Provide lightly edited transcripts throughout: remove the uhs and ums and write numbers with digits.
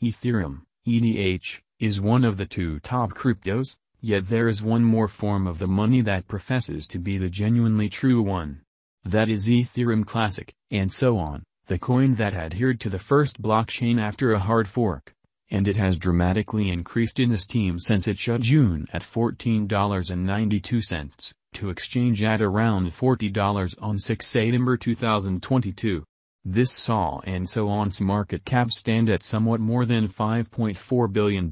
Ethereum, ETH, is one of the two top cryptos, yet there is one more form of the money that professes to be the genuinely true one. That is Ethereum Classic, and so on, the coin that adhered to the first blockchain after a hard fork. And it has dramatically increased in esteem since it shut June at $14.92, to exchange at around $40 on 6 September 2022. This saw and so on's market cap stand at somewhat more than $5.4 billion,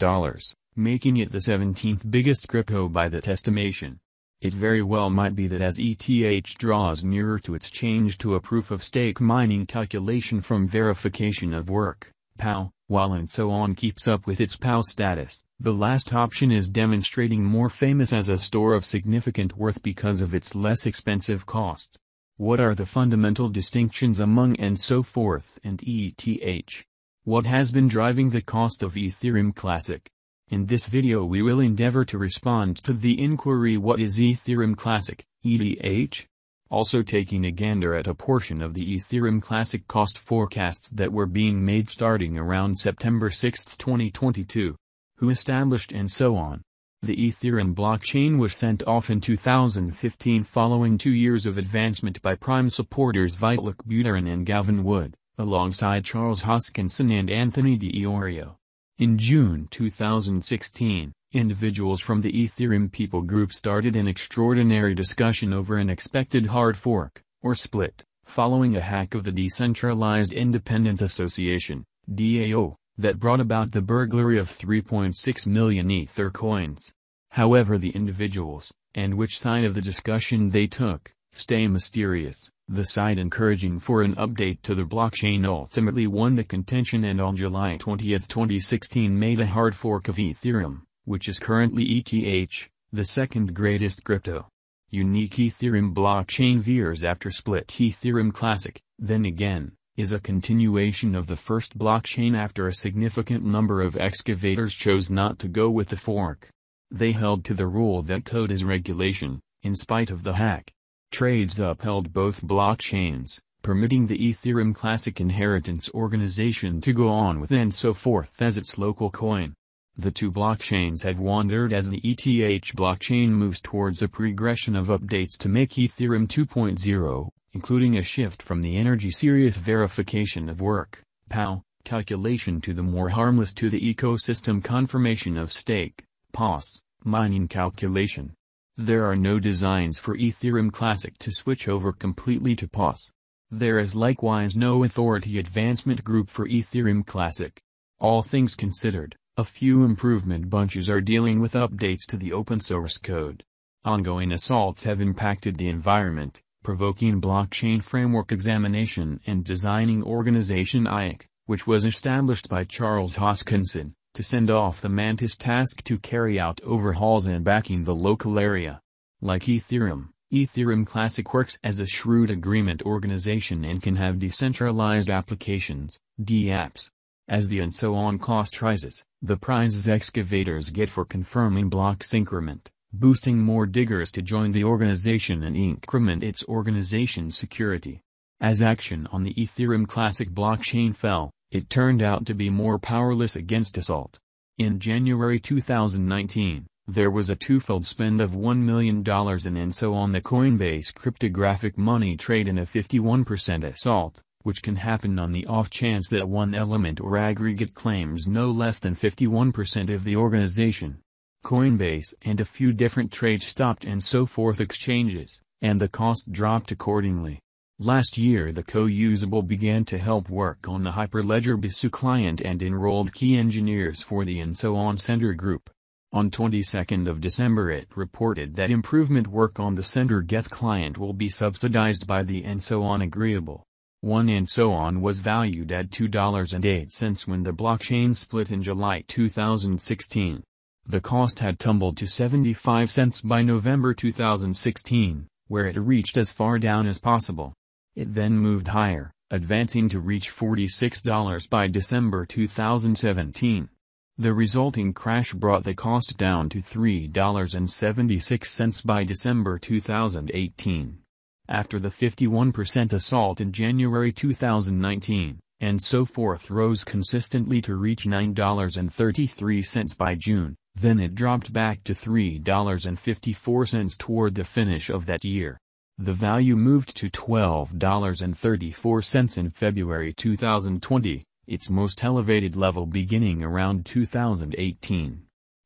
making it the 17th biggest crypto by that estimation. It very well might be that as ETH draws nearer to its change to a proof-of-stake mining calculation from verification of work, POW, while and so on keeps up with its POW status, the last option is demonstrating more famous as a store of significant worth because of its less expensive cost. What are the fundamental distinctions among and so forth and ETH? What has been driving the cost of Ethereum Classic? In this video we will endeavor to respond to the inquiry what is Ethereum Classic, ETH? Also taking a gander at a portion of the Ethereum Classic cost forecasts that were being made starting around September 6, 2022. Who established and so on. The Ethereum blockchain was sent off in 2015 following 2 years of advancement by prime supporters Vitalik Buterin and Gavin Wood, alongside Charles Hoskinson and Anthony D'Iorio. In June 2016, individuals from the Ethereum People Group started an extraordinary discussion over an expected hard fork, or split, following a hack of the Decentralized Independent Association, DAO, that brought about the burglary of 3.6 million Ether coins. However, the individuals, and which side of the discussion they took, stay mysterious. The side encouraging for an update to the blockchain ultimately won the contention and on July 20, 2016 made a hard fork of Ethereum, which is currently ETH, the second greatest crypto. Unique Ethereum blockchain veers after split Ethereum Classic, then again, is a continuation of the first blockchain after a significant number of excavators chose not to go with the fork. They held to the rule that code is regulation, in spite of the hack. Trades upheld both blockchains, permitting the Ethereum Classic Inheritance Organization to go on with and so forth as its local coin. The two blockchains have wandered as the ETH blockchain moves towards a progression of updates to make Ethereum 2.0, including a shift from the energy-serious verification of work, POW, calculation to the more harmless to the ecosystem confirmation of stake, POS, mining calculation. There are no designs for Ethereum Classic to switch over completely to POS. There is likewise no authority advancement group for Ethereum Classic. All things considered, a few improvement bunches are dealing with updates to the open source code. Ongoing assaults have impacted the environment, provoking blockchain framework examination and designing organization IAC, which was established by Charles Hoskinson, to send off the Mantis task to carry out overhauls and backing the local area. Like Ethereum, Ethereum Classic works as a shrewd agreement organization and can have decentralized applications, dApps. As the and so on cost rises, the prizes excavators get for confirming blocks increment, boosting more diggers to join the organization and increment its organization's security. As action on the Ethereum Classic blockchain fell, it turned out to be more powerless against assault. In January 2019, there was a twofold spend of $1 million in and so on the Coinbase cryptographic money trade and a 51% assault, which can happen on the off chance that one element or aggregate claims no less than 51% of the organization. Coinbase and a few different trades stopped and so forth exchanges, and the cost dropped accordingly. Last year the co-usable began to help work on the Hyperledger BSU client and enrolled key engineers for the and so on Center group. On 22nd of December it reported that improvement work on the Center Geth client will be subsidized by the and so on agreeable. One and so on was valued at $2.08 when the blockchain split in July 2016. The cost had tumbled to 75 cents by November 2016, where it reached as far down as possible. It then moved higher, advancing to reach $46 by December 2017. The resulting crash brought the cost down to $3.76 by December 2018. After the 51% assault in January 2019, and so forth rose consistently to reach $9.33 by June, then it dropped back to $3.54 toward the finish of that year. The value moved to $12.34 in February 2020, its most elevated level beginning around 2018.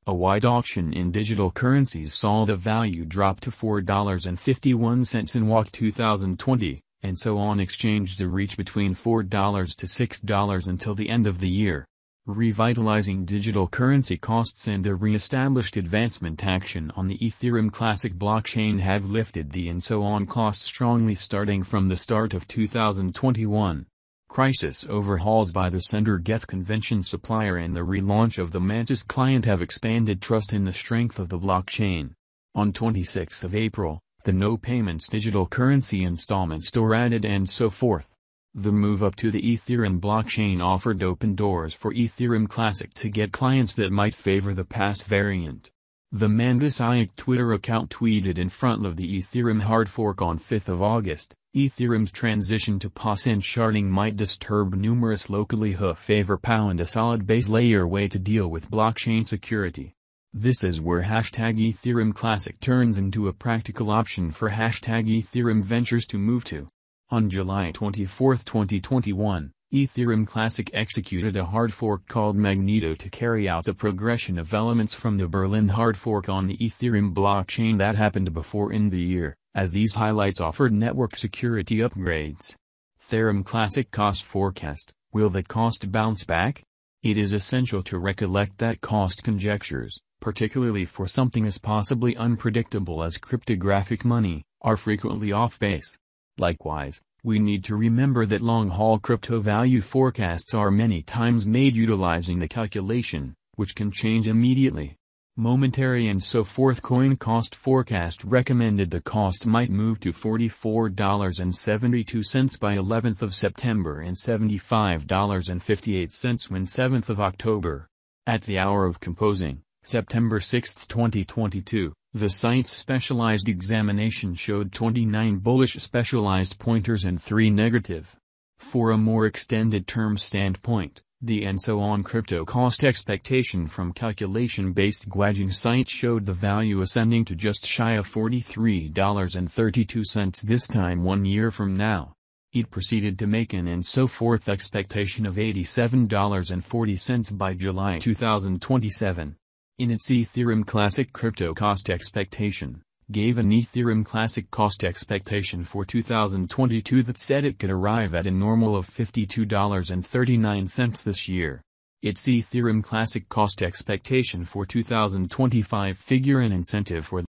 A wide auction in digital currencies saw the value drop to $4.51 in WAC 2020, and so on exchange to reach between $4 to $6 until the end of the year. Revitalizing digital currency costs and the re-established advancement action on the Ethereum Classic blockchain have lifted the and so on costs strongly starting from the start of 2021. Crisis overhauls by the Sender Geth convention supplier and the relaunch of the Mantis client have expanded trust in the strength of the blockchain. On 26 April, the no payments digital currency installment store added and so forth. The move up to the Ethereum blockchain offered open doors for Ethereum Classic to get clients that might favor the past variant. The Mantis Twitter account tweeted in front of the Ethereum hard fork on 5 August, Ethereum's transition to POS and sharding might disturb numerous locally favor and a solid base layer way to deal with blockchain security. This is where #Ethereum Classic turns into a practical option for #Ethereum Ventures to move to. On July 24, 2021, Ethereum Classic executed a hard fork called Magneto to carry out a progression of elements from the Berlin hard fork on the Ethereum blockchain that happened before in the year, as these highlights offered network security upgrades. Ethereum Classic cost forecast: will the cost bounce back? It is essential to recollect that cost conjectures, particularly for something as possibly unpredictable as cryptographic money, are frequently off base. Likewise, we need to remember that long-haul crypto value forecasts are many times made utilizing the calculation, which can change immediately. Momentary and so forth coin cost forecast recommended the cost might move to $44.72 by 11th of September and $75.58 when 7th of October. At the hour of composing, September 6, 2022, the site's specialized examination showed 29 bullish specialized pointers and 3 negative. For a more extended term standpoint, the and so on crypto cost expectation from calculation-based Guajing site showed the value ascending to just shy of $43.32 this time 1 year from now. It proceeded to make an and so forth expectation of $87.40 by July 2027. In its Ethereum Classic crypto cost expectation, gave an Ethereum Classic cost expectation for 2022 that said it could arrive at a normal of $52.39 this year. Its Ethereum Classic cost expectation for 2025 figure an incentive for